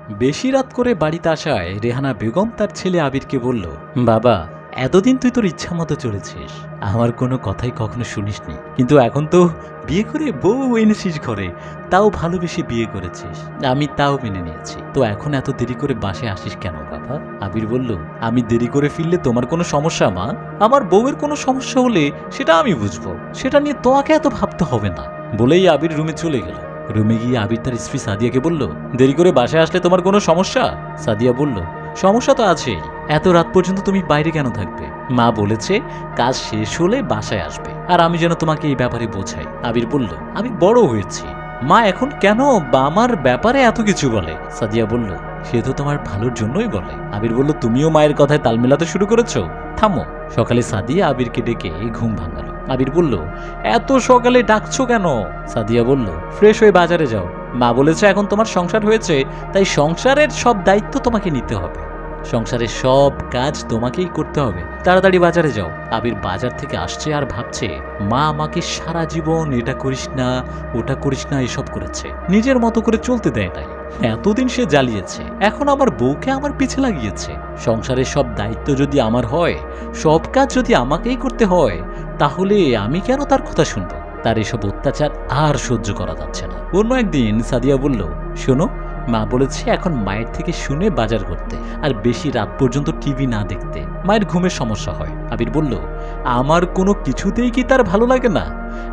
বেশি রাত করে বাড়িতে আসায় রেহানা বেগম তার ছেলে আবিরকে বলল, বাবা, এতদিন তুই তোর ইচ্ছা মতো চলেছিস, আমার কোনো কথাই কখনো শুনিসনি, কিন্তু এখন তো বিয়ে করে বউ এনেছিস ঘরে, তাও ভালোবেসে বিয়ে করেছিস, আমি তাও মেনে নিয়েছি, তো এখন এত দেরি করে বাসায় আসিস কেন বাবা? আবির বলল, আমি দেরি করে ফিরলে তোমার কোনো সমস্যা মা? আমার বউয়ের কোনো সমস্যা হলে সেটা আমি বুঝবো, সেটা নিয়ে তোমাকে এত ভাবতে হবে না। বলেই আবির রুমে চলে গেল। রুমে গিয়ে আবির তার স্ত্রী সাদিয়াকে বলল, দেরি করে বাসায় আসলে তোমার কোনো সমস্যা? সাদিয়া বলল, সমস্যা তো আছেই, এত রাত পর্যন্ত তুমি বাইরে কেন থাকবে? মা বলেছে কাজ শেষ হলে বাসায় আসবে, আর আমি যেন তোমাকে এই ব্যাপারে বোঝাই। আবির বলল, আমি বড় হয়েছি, মা এখন কেন আমার ব্যাপারে এত কিছু বলে? সাদিয়া বলল, সে তো তোমার ভালোর জন্যই বলে। আবির বলল, তুমিও মায়ের কথায় তাল মেলাতে শুরু করেছো, থামো। সকালে সাদিয়া আবিরকে ডেকে ঘুম ভাঙালো। আবির বলল, এত সকালে ডাকছো কেন? সাদিয়া বলল, ফ্রেশ হয়ে বাজারে যাও, মা বলেছে এখন তোমার সংসার হয়েছে, তাই সংসারের সব দায়িত্ব তোমাকে নিতে হবে, সংসারের সব কাজ তোমাকেই করতে হবে, তাড়াতাড়ি বাজারে যাও। আবির বাজার থেকে আসছে আর ভাবছে, মা আমাকে সারা জীবন এটা করিস না ওটা করিস না এসব করেছে, নিজের মতো করে চলতে দেয় নাই, এতদিন সে জ্বালিয়েছে, এখন আমার বউকে আমার পিছে লাগিয়েছে। সংসারের সব দায়িত্ব যদি আমার হয়, সব কাজ যদি আমাকেই করতে হয়, তাহলে আমি কেন তার কথা শুনবো? তার এসব অত্যাচার আর সহ্য করা যাচ্ছে না। অন্য একদিন সাদিয়া বলল, শোনো, মা বলেছে এখন মায়ের থেকে শুনে বাজার করতে, আর বেশি রাত পর্যন্ত টিভি না দেখতে, মায়ের ঘুমের সমস্যা হয়। আবির বলল, আমার কোনো কিছুতেই কি তার ভালো লাগে না?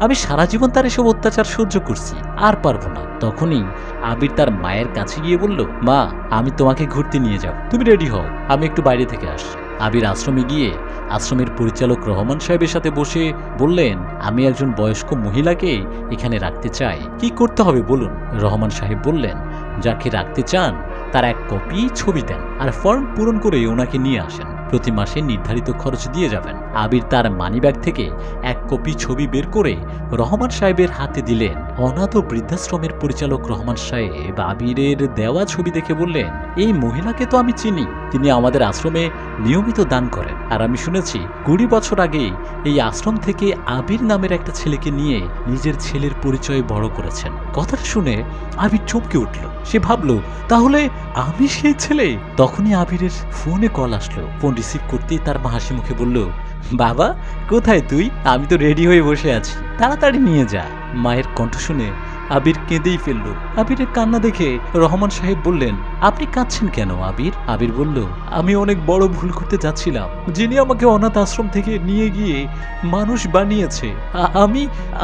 আমি সারা জীবন তার এসব অত্যাচার সহ্য করছি, আর পারবো না। তখনই আবির তার মায়ের কাছে গিয়ে বলল, মা, আমি তোমাকে ঘুরতে নিয়ে যাব, তুমি রেডি হও, আমি একটু বাইরে থেকে আসছি। আবির আশ্রমে গিয়ে আশ্রমের পরিচালক রহমান সাহেবের সাথে বসে বললেন, আমি একজন বয়স্ক মহিলাকে এখানে রাখতে চাই, কি করতে হবে বলুন? রহমান সাহেব বললেন, যাকে রাখতে চান তার এক কপি ছবি দেন, আর ফর্ম পূরণ করে ওনাকে নিয়ে আসেন, প্রতি মাসে নির্ধারিত খরচ দিয়ে যাবেন। আবির তার মানিব্যাগ থেকে এক কপি ছবি বের করে রহমান সাহেবের হাতে দিলেন। অনাথ বৃদ্ধাশ্রমের পরিচালক রহমান সাহেব আবিরের দেওয়া ছবি দেখে বললেন, এই মহিলাকে তো আমি চিনি, তিনি আমাদের আশ্রমে নিয়মিত দান করেন, আর আমি শুনেছি 20 বছর আগে এই আশ্রম থেকে আবির নামের একটা ছেলেকে নিয়ে নিজের ছেলের পরিচয় বড় করেছেন। কথাটা শুনে আবির চমকে উঠল, সে ভাবলো, তাহলে আমি সেই ছেলে। তখনই আবিরের ফোনে কল আসলো। ফোন রিসিভ করতেই তার মা হাসি মুখে বলল, বাবা, কোথায় তুই? আমি তো রেডি হয়ে বসে আছি, তাড়াতাড়ি নিয়ে যা। মায়ের কণ্ঠ শুনে আবির কেঁদেই ফেলল। আবিরের কান্না দেখে রহমান সাহেব বললেন, আপনি কাঁদছেন কেন আবির? আবির বলল, আমি অনেক বড় ভুল করতে যাচ্ছিলাম, যিনি আমাকে অনাথ আশ্রম থেকে নিয়ে গিয়ে মানুষ বানিয়েছে,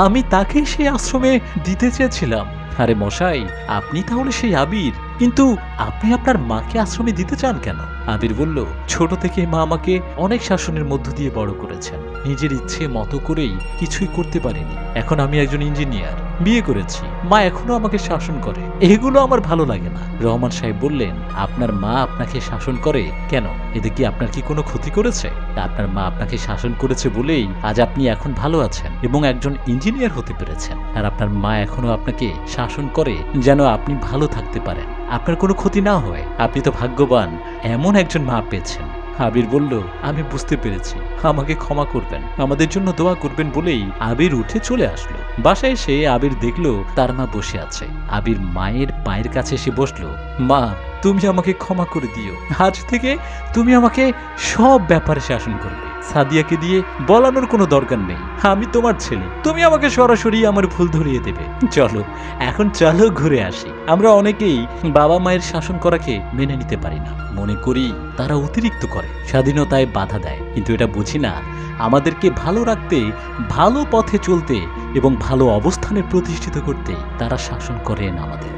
আমি তাকে সেই আশ্রমে দিতে চেয়েছিলাম। আরে মশাই, আপনি তাহলে সেই আবির, কিন্তু আপনি আপনার মাকে আশ্রমে দিতে চান কেন? আবির বলল, ছোট থেকে মা আমাকে অনেক শাসনের মধ্য দিয়ে বড় করেছেন, নিজের ইচ্ছে মতো করেই কিছুই করতে পারিনি। এখন আমি একজন ইঞ্জিনিয়ার, বিয়ে করেছি, মা এখনো আমাকে শাসন করে, এগুলো আমার ভালো লাগে না। রহমান সাহেব বললেন, আপনার মা আপনাকে শাসন করে কেন? এতে কি আপনার কি কোনো ক্ষতি করেছে? আপনার মা আপনাকে শাসন করেছে বলেই আজ আপনি এখন ভালো আছেন এবং একজন ইঞ্জিনিয়ার হতে পেরেছেন, আর আপনার মা এখনো আপনাকে শাসন করে যেন আপনি ভালো থাকতে পারেন, আপনার কোনো ক্ষতি না হয়। আপনি তো ভাগ্যবান, এমন একজন মা পেয়েছেন। আবির বলল, আমি বুঝতে পেরেছি, আমাকে ক্ষমা করবেন, আমাদের জন্য দোয়া করবেন বলেই আবির উঠে চলে আসলো। বাসায় এসে আবির দেখলো তার মা বসে আছে। আবির মায়ের পায়ের কাছে এসে বসলো। মা, তুমি আমাকে ক্ষমা করে দিও, আজ থেকে তুমি আমাকে সব ব্যাপারে শাসন করবে, সাদিয়াকে দিয়ে বলানোর কোনো দরকার নেই, আমি তোমার ছেলে, তুমি আমাকে সরাসরি আমার ভুল ধরিয়ে দেবে। চলো এখন, চলো ঘুরে আসি। আমরা অনেকেই বাবা মায়ের শাসন করাকে মেনে নিতে পারি না, মনে করি তারা অতিরিক্ত করে, স্বাধীনতায় বাধা দেয়, কিন্তু এটা বুঝি না আমাদেরকে ভালো রাখতে, ভালো পথে চলতে এবং ভালো অবস্থানে প্রতিষ্ঠিত করতে তারা শাসন করেন আমাদের।